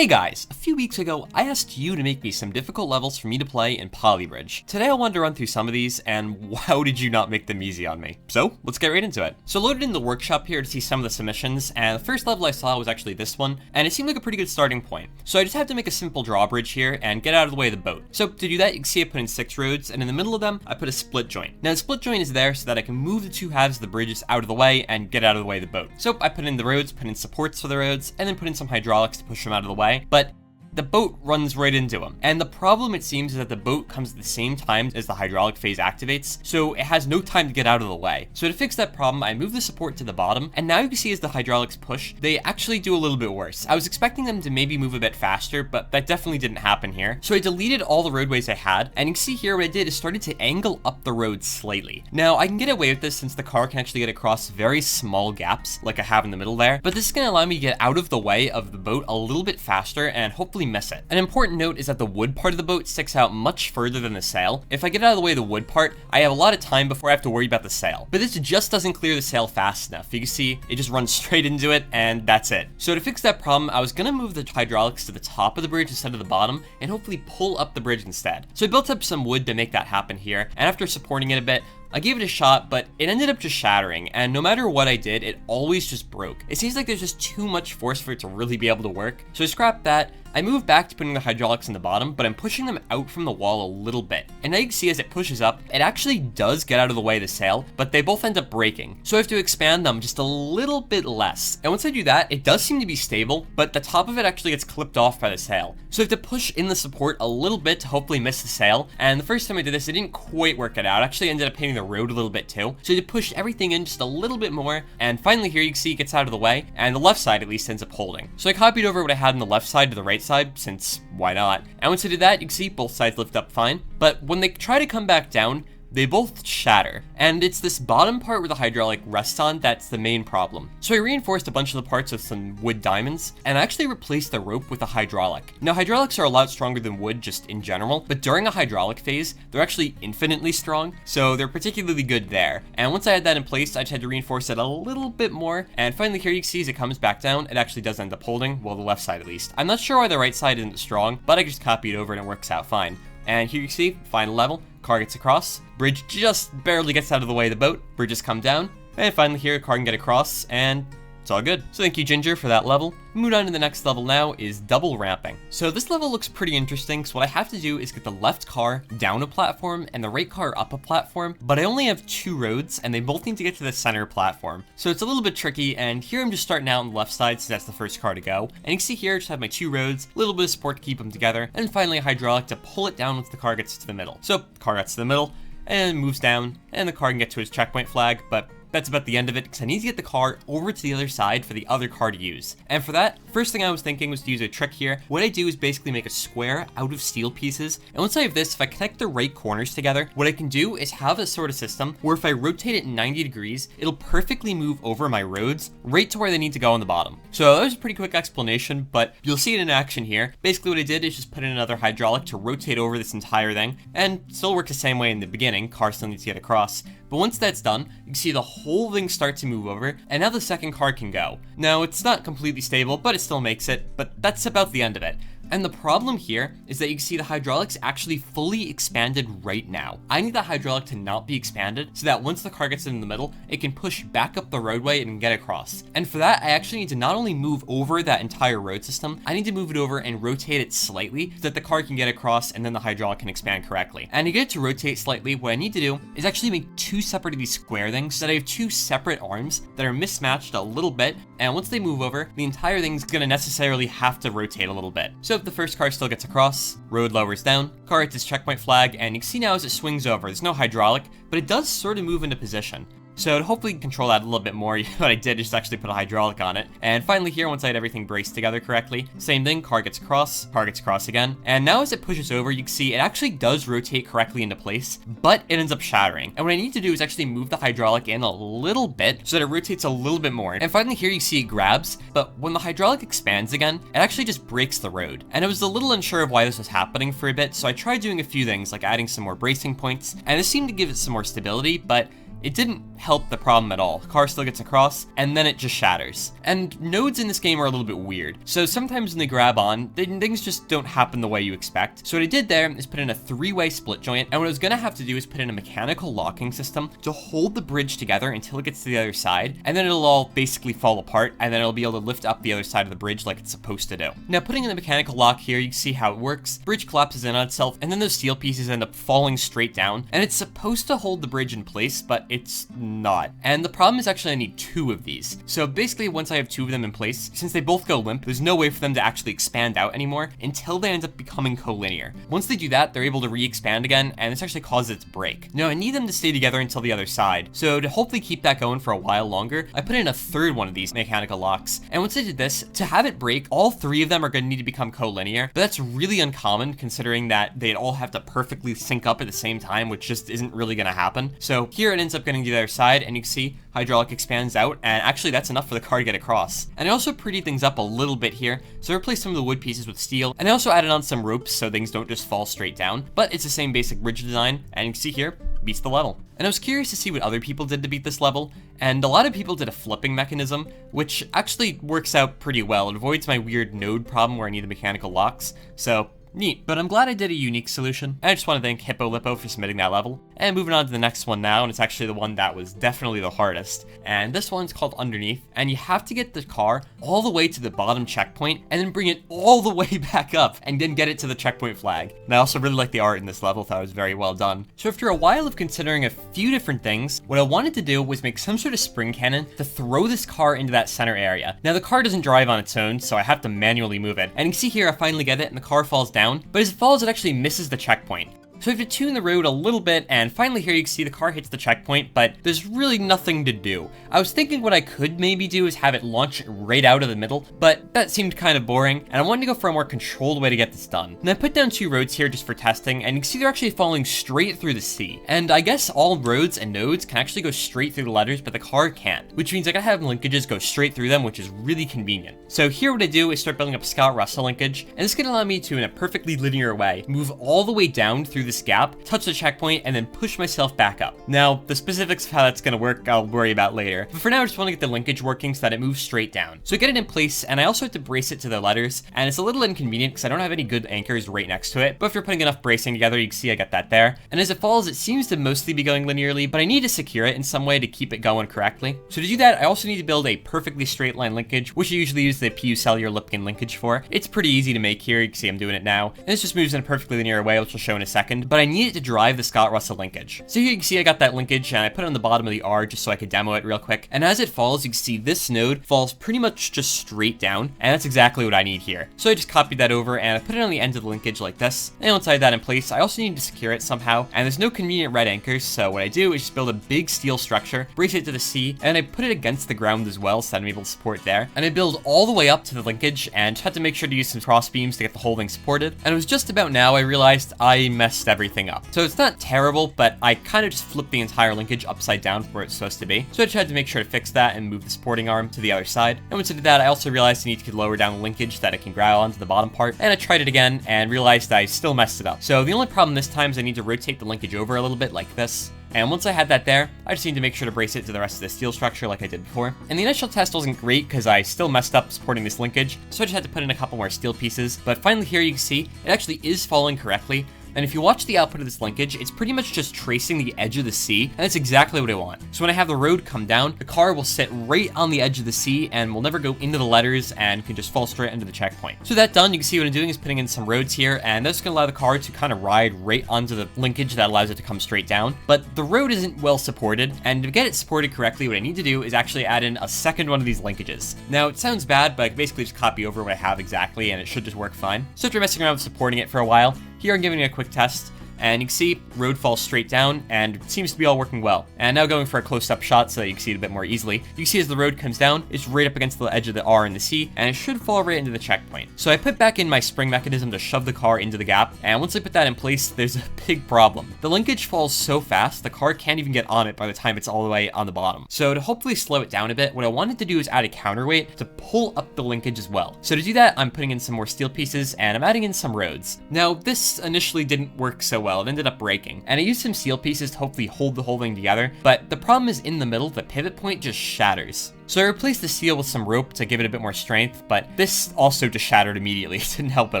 Hey guys, a few weeks ago I asked you to make me some difficult levels for me to play in Polybridge. Today I wanted to run through some of these, and wow, did you not make them easy on me. So let's get right into it. So loaded in the workshop here to see some of the submissions, and the first level I saw was actually this one, and it seemed like a pretty good starting point. So I just had to make a simple drawbridge here and get out of the way of the boat. So to do that, you can see I put in 6 roads, and in the middle of them I put a split joint. Now the split joint is there so that I can move the 2 halves of the bridges out of the way and get out of the way of the boat. So I put in the roads, put in supports for the roads, and then put in some hydraulics to push them out of the way, but the boat runs right into him. And the problem, it seems, is that the boat comes at the same time as the hydraulic phase activates, so it has no time to get out of the way. So to fix that problem, I moved the support to the bottom, and now you can see as the hydraulics push, they actually do a little bit worse. I was expecting them to maybe move a bit faster, but that definitely didn't happen here. So I deleted all the roadways I had, and you can see here what I did is started to angle up the road slightly. Now, I can get away with this since the car can actually get across very small gaps, like I have in the middle there, but this is going to allow me to get out of the way of the boat a little bit faster and hopefully miss it. An important note is that the wood part of the boat sticks out much further than the sail. If I get out of the way of the wood part, I have a lot of time before I have to worry about the sail. But this just doesn't clear the sail fast enough. You can see it just runs straight into it, and that's it. So to fix that problem, I was gonna move the hydraulics to the top of the bridge instead of the bottom, and hopefully pull up the bridge instead. So I built up some wood to make that happen here, and after supporting it a bit, I gave it a shot, but it ended up just shattering, and no matter what I did, it always just broke. It seems like there's just too much force for it to really be able to work. So I scrapped that. I moved back to putting the hydraulics in the bottom, but I'm pushing them out from the wall a little bit. And now you can see as it pushes up, it actually does get out of the way of the sail, but they both end up breaking. So I have to expand them just a little bit less. And once I do that, it does seem to be stable, but the top of it actually gets clipped off by the sail. So I have to push in the support a little bit to hopefully miss the sail. And the first time I did this, it didn't quite work it out. I actually ended up hitting the road a little bit too. So I had to push everything in just a little bit more. And finally here you can see it gets out of the way, and the left side at least ends up holding. So I copied over what I had on the left side to the right side, since why not? And once I did that, you can see both sides lift up fine. But when they try to come back down, they both shatter, and it's this bottom part where the hydraulic rests on that's the main problem. So I reinforced a bunch of the parts with some wood diamonds, and I actually replaced the rope with a hydraulic. Now hydraulics are a lot stronger than wood just in general, but during a hydraulic phase, they're actually infinitely strong, so they're particularly good there. And once I had that in place, I just had to reinforce it a little bit more, and finally here you can see as it comes back down, it actually does end up holding, well the left side at least. I'm not sure why the right side isn't strong, but I just copied it over and it works out fine. And here you can see, final level, car gets across, bridge just barely gets out of the way of the boat, bridges come down, and finally here, car can get across, and it's all good. So thank you, Ginger, for that level. Move on to the next level now is double ramping. So this level looks pretty interesting, so what I have to do is get the left car down a platform and the right car up a platform, but I only have 2 roads, and they both need to get to the center platform. So it's a little bit tricky, and here I'm just starting out on the left side, since that's the first car to go. And you can see here, I just have my 2 roads, a little bit of support to keep them together, and finally a hydraulic to pull it down once the car gets to the middle. So car gets to the middle, and moves down, and the car can get to its checkpoint flag, but that's about the end of it, because I need to get the car over to the other side for the other car to use. And for that, first thing I was thinking was to use a trick here. What I do is basically make a square out of steel pieces, and once I have this, if I connect the right corners together, what I can do is have a sort of system where if I rotate it 90 degrees, it'll perfectly move over my roads right to where they need to go on the bottom. So that was a pretty quick explanation, but you'll see it in action here. Basically what I did is just put in another hydraulic to rotate over this entire thing, and still work the same way in the beginning, car still needs to get across. But once that's done, you can see the whole thing start to move over, and now the second car can go. Now, it's not completely stable, but it still makes it, but that's about the end of it. And the problem here is that you can see the hydraulics actually fully expanded right now. I need the hydraulic to not be expanded so that once the car gets in the middle, it can push back up the roadway and get across. And for that, I actually need to not only move over that entire road system, I need to move it over and rotate it slightly so that the car can get across and then the hydraulic can expand correctly. And to get it to rotate slightly, what I need to do is actually make 2 separate of these square things so that I have 2 separate arms that are mismatched a little bit. And once they move over, the entire thing's gonna necessarily have to rotate a little bit. So the first car still gets across, road lowers down, car hits its checkpoint flag, and you can see now as it swings over, there's no hydraulic, but it does sort of move into position. So to hopefully control that a little bit more, what I did is just actually put a hydraulic on it. And finally here, once I had everything braced together correctly, same thing, car gets across again. And now as it pushes over, you can see it actually does rotate correctly into place, but it ends up shattering. And what I need to do is actually move the hydraulic in a little bit so that it rotates a little bit more. And finally here you see it grabs, but when the hydraulic expands again, it actually just breaks the road. And I was a little unsure of why this was happening for a bit, so I tried doing a few things like adding some more bracing points, and this seemed to give it some more stability, but it didn't help the problem at all. The car still gets across, and then it just shatters. And nodes in this game are a little bit weird. So sometimes when they grab on, things just don't happen the way you expect. So what I did there is put in a 3-way split joint, and what I was gonna have to do is put in a mechanical locking system to hold the bridge together until it gets to the other side, and then it'll all basically fall apart, and then it'll be able to lift up the other side of the bridge like it's supposed to do. Now, putting in the mechanical lock here, you can see how it works. The bridge collapses in on itself, and then those steel pieces end up falling straight down, and it's supposed to hold the bridge in place, but it's not. And the problem is actually I need 2 of these. So basically, once I have 2 of them in place, since they both go limp, there's no way for them to actually expand out anymore until they end up becoming collinear. Once they do that, they're able to re-expand again, and this actually causes it to break. Now, I need them to stay together until the other side. So to hopefully keep that going for a while longer, I put in a 3rd one of these mechanical locks. And once I did this, to have it break, all 3 of them are going to need to become collinear, but that's really uncommon considering that they'd all have to perfectly sync up at the same time, which just isn't really going to happen. So here it ends up getting to the other side, and you can see hydraulic expands out, and actually that's enough for the car to get across. And I also prettied things up a little bit here, so I replaced some of the wood pieces with steel, and I also added on some ropes so things don't just fall straight down, but it's the same basic bridge design, and you can see here, beats the level. And I was curious to see what other people did to beat this level, and a lot of people did a flipping mechanism, which actually works out pretty well. It avoids my weird node problem where I need the mechanical locks, so neat. But I'm glad I did a unique solution. I just want to thank Hippo Lippo for submitting that level. And moving on to the next one now, and it's actually the one that was definitely the hardest. And this one's called Underneath, and you have to get the car all the way to the bottom checkpoint, and then bring it all the way back up, and then get it to the checkpoint flag. And I also really like the art in this level, thought it was very well done. So after a while of considering a few different things, what I wanted to do was make some sort of spring cannon to throw this car into that center area. Now the car doesn't drive on its own, so I have to manually move it. And you can see here I finally get it, and the car falls down, but as it falls, it actually misses the checkpoint. So I have to tune the road a little bit, and finally here you can see the car hits the checkpoint, but there's really nothing to do. I was thinking what I could maybe do is have it launch right out of the middle, but that seemed kind of boring, and I wanted to go for a more controlled way to get this done. And I put down 2 roads here just for testing, and you can see they're actually falling straight through the sea. And I guess all roads and nodes can actually go straight through the letters, but the car can't, which means I gotta have linkages go straight through them, which is really convenient. So here what I do is start building up a Scott Russell linkage, and this is gonna allow me to, in a perfectly linear way, move all the way down through this gap, touch the checkpoint, and then push myself back up. Now, the specifics of how that's gonna work, I'll worry about later. But for now, I just wanna get the linkage working so that it moves straight down. So I get it in place, and I also have to brace it to the letters, and it's a little inconvenient because I don't have any good anchors right next to it, but after putting enough bracing together, you can see I got that there. And as it falls, it seems to mostly be going linearly, but I need to secure it in some way to keep it going correctly. So to do that, I also need to build a perfectly straight line linkage, which I usually use the PU Cellular Lipkin linkage for. It's pretty easy to make here, you can see I'm doing it now, and this just moves in a perfectly linear way, which I'll show in a second, but I need it to drive the Scott Russell linkage. So here you can see I got that linkage, and I put it on the bottom of the R just so I could demo it real quick. And as it falls, you can see this node falls pretty much just straight down, and that's exactly what I need here. So I just copied that over, and I put it on the end of the linkage like this. And once I had that in place, I also need to secure it somehow, and there's no convenient red anchors, so what I do is just build a big steel structure, brace it to the sea, and I put it against the ground as well so that I'm able to support there. And I build all the way up to the linkage, and had to make sure to use some cross beams to get the whole thing supported. And it was just about now I realized I messed everything up. So it's not terrible, but I kind of just flipped the entire linkage upside down from where it's supposed to be. So I just had to make sure to fix that and move the supporting arm to the other side. And once I did that, I also realized I need to lower down the linkage so that it can grab onto the bottom part. And I tried it again and realized I still messed it up. So the only problem this time is I need to rotate the linkage over a little bit like this. And once I had that there, I just need to make sure to brace it to the rest of the steel structure like I did before. And the initial test wasn't great because I still messed up supporting this linkage, so I just had to put in a couple more steel pieces. But finally here you can see, it actually is falling correctly. And if you watch the output of this linkage, it's pretty much just tracing the edge of the sea, and that's exactly what I want. So when I have the road come down, the car will sit right on the edge of the sea and will never go into the letters and can just fall straight into the checkpoint. So that done, you can see what I'm doing is putting in some roads here, and that's going to allow the car to kind of ride right onto the linkage that allows it to come straight down. But the road isn't well supported, and to get it supported correctly, what I need to do is actually add in a second one of these linkages. Now, it sounds bad, but I can basically just copy over what I have exactly, and it should just work fine. So after messing around with supporting it for a while, here I'm giving it a quick test, and you can see road falls straight down, and it seems to be all working well. And now going for a close-up shot so that you can see it a bit more easily. You can see as the road comes down, it's right up against the edge of the R in the sea, and it should fall right into the checkpoint. So I put back in my spring mechanism to shove the car into the gap, and once I put that in place, there's a big problem. The linkage falls so fast, the car can't even get on it by the time it's all the way on the bottom. So to hopefully slow it down a bit, what I wanted to do is add a counterweight to pull up the linkage as well. So to do that, I'm putting in some more steel pieces, and I'm adding in some roads. Now, this initially didn't work so well. well. It ended up breaking. And I used some steel pieces to hopefully hold the whole thing together, but the problem is in the middle, the pivot point just shatters. So I replaced the steel with some rope to give it a bit more strength, but this also just shattered immediately. It didn't help at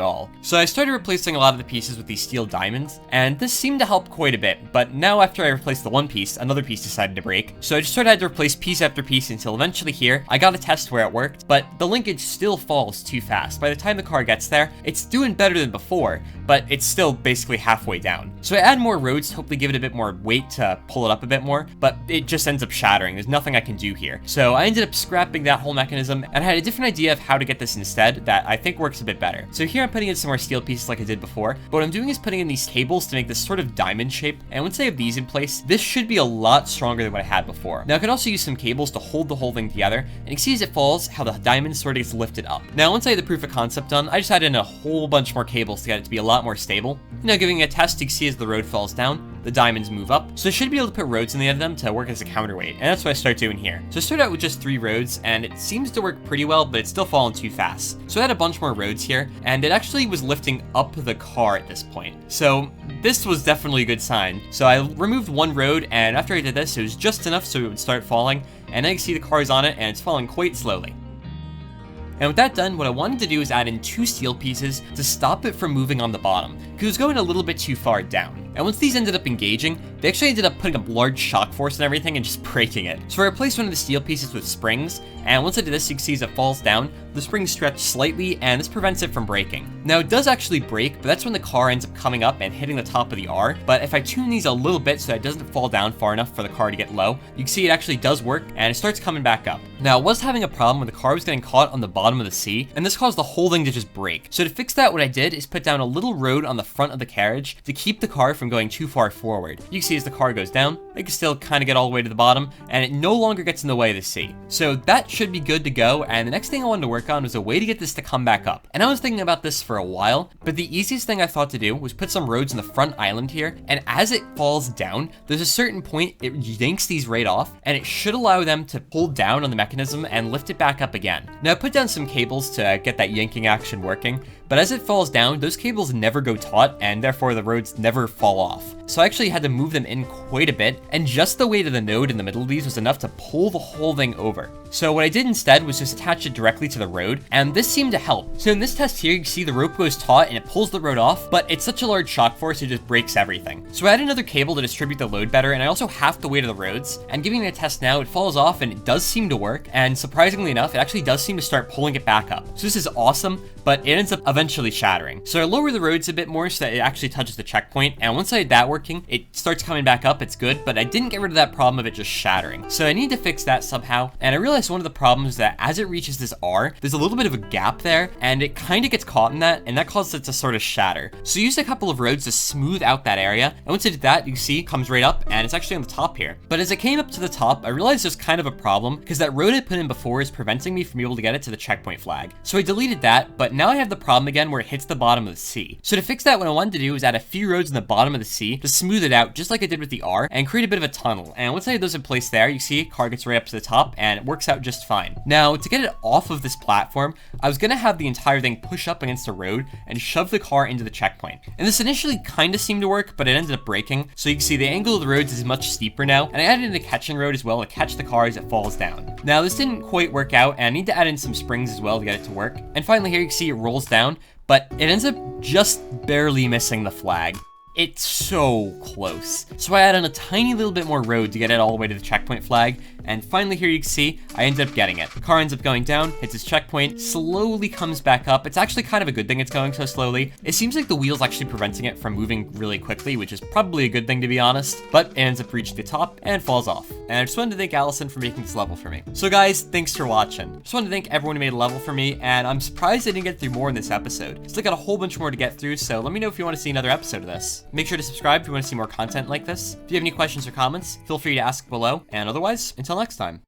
all. So I started replacing a lot of the pieces with these steel diamonds, and this seemed to help quite a bit, but now after I replaced the one piece, another piece decided to break. So I just sort of had to replace piece after piece until eventually here, I got a test where it worked, but the linkage still falls too fast. By the time the car gets there, it's doing better than before, but it's still basically halfway down. So I add more roads to hopefully give it a bit more weight to pull it up a bit more, but it just ends up shattering. There's nothing I can do here. So I ended up scrapping that whole mechanism, and I had a different idea of how to get this instead that I think works a bit better. So here I'm putting in some more steel pieces like I did before, but what I'm doing is putting in these cables to make this sort of diamond shape, and once I have these in place, this should be a lot stronger than what I had before. Now I can also use some cables to hold the whole thing together, and you can see as it falls how the diamond sort of gets lifted up. Now once I had the proof of concept done, I just added in a whole bunch more cables to get it to be a lot more stable. Now giving it a test, you can see as the road falls down, the diamonds move up, so I should be able to put roads in the end of them to work as a counterweight, and that's what I start doing here. So I started out with just 3 roads, and it seems to work pretty well, but it's still falling too fast. So I had a bunch more roads here, and it actually was lifting up the car at this point. So this was definitely a good sign. So I removed one road, and after I did this, it was just enough so it would start falling, and now you can see the car's on it, and it's falling quite slowly. And with that done, what I wanted to do is add in 2 steel pieces to stop it from moving on the bottom, because it was going a little bit too far down. And once these ended up engaging, they actually ended up putting a large shock force and everything and just breaking it. So I replaced one of the steel pieces with springs, and once I did this, you can see as it falls down, the springs stretch slightly, and this prevents it from breaking. Now it does actually break, but that's when the car ends up coming up and hitting the top of the R. But if I tune these a little bit so that it doesn't fall down far enough for the car to get low, you can see it actually does work, and it starts coming back up. Now I was having a problem when the car was getting caught on the bottom of the C, and this caused the whole thing to just break. So to fix that, what I did is put down a little road on the front of the carriage to keep the car from going too far forward. You can see as the car goes down, it can still kind of get all the way to the bottom, and it no longer gets in the way of the C. So that should be good to go, and the next thing I wanted to work on was a way to get this to come back up. And I was thinking about this for a while, but the easiest thing I thought to do was put some roads in the front island here, and as it falls down, there's a certain point it yanks these right off, and it should allow them to pull down on the mechanism and lift it back up again. Now I put down some cables to get that yanking action working, but as it falls down, those cables never go taut, and therefore the roads never fall off. So I actually had to move them in quite a bit, and just the weight of the node in the middle of these was enough to pull the whole thing over. So what I did instead was just attach it directly to the road, and this seemed to help. So in this test here, you can see the rope goes taut and it pulls the road off, but it's such a large shock force it just breaks everything. So I added another cable to distribute the load better, and I also halved the weight of the roads, and giving it a test now, it falls off and it does seem to work, and surprisingly enough, it actually does seem to start pulling it back up. So this is awesome, but it ends up eventually shattering. So I lower the roads a bit more so that it actually touches the checkpoint, and once I had that working, it starts coming back up, it's good, but I didn't get rid of that problem of it just shattering. So I need to fix that somehow, and I realized one of the problems is that as it reaches this R, there's a little bit of a gap there, and it kind of gets caught in that, and that causes it to sort of shatter. So I used a couple of roads to smooth out that area, and once I did that, you can see it comes right up, and it's actually on the top here. But as it came up to the top, I realized there's kind of a problem, because that road I put in before is preventing me from being able to get it to the checkpoint flag. So I deleted that, but now I have the problem again where it hits the bottom of the C. So to fix that, what I wanted to do was add a few roads in the bottom of the C to smooth it out, just like I did with the R, and create a bit of a tunnel. And once I had those in place there, you see car gets right up to the top, and it works out just fine. Now, to get it off of this platform, I was gonna have the entire thing push up against the road and shove the car into the checkpoint. And this initially kind of seemed to work, but it ended up breaking. So you can see the angle of the roads is much steeper now, and I added in a catching road as well to catch the car as it falls down. Now, this didn't quite work out, and I need to add in some springs as well to get it to work. And finally here you can see it rolls down, but it ends up just barely missing the flag. It's so close. So I added a tiny little bit more road to get it all the way to the checkpoint flag, and finally here you can see, I ended up getting it. The car ends up going down, hits its checkpoint, slowly comes back up. It's actually kind of a good thing it's going so slowly. It seems like the wheel's actually preventing it from moving really quickly, which is probably a good thing to be honest, but it ends up reaching the top and falls off. And I just wanted to thank Allison for making this level for me. So guys, thanks for watching. Just wanted to thank everyone who made a level for me, and I'm surprised I didn't get through more in this episode. Still got a whole bunch more to get through, so let me know if you want to see another episode of this. Make sure to subscribe if you want to see more content like this. If you have any questions or comments, feel free to ask below, and otherwise, until next time.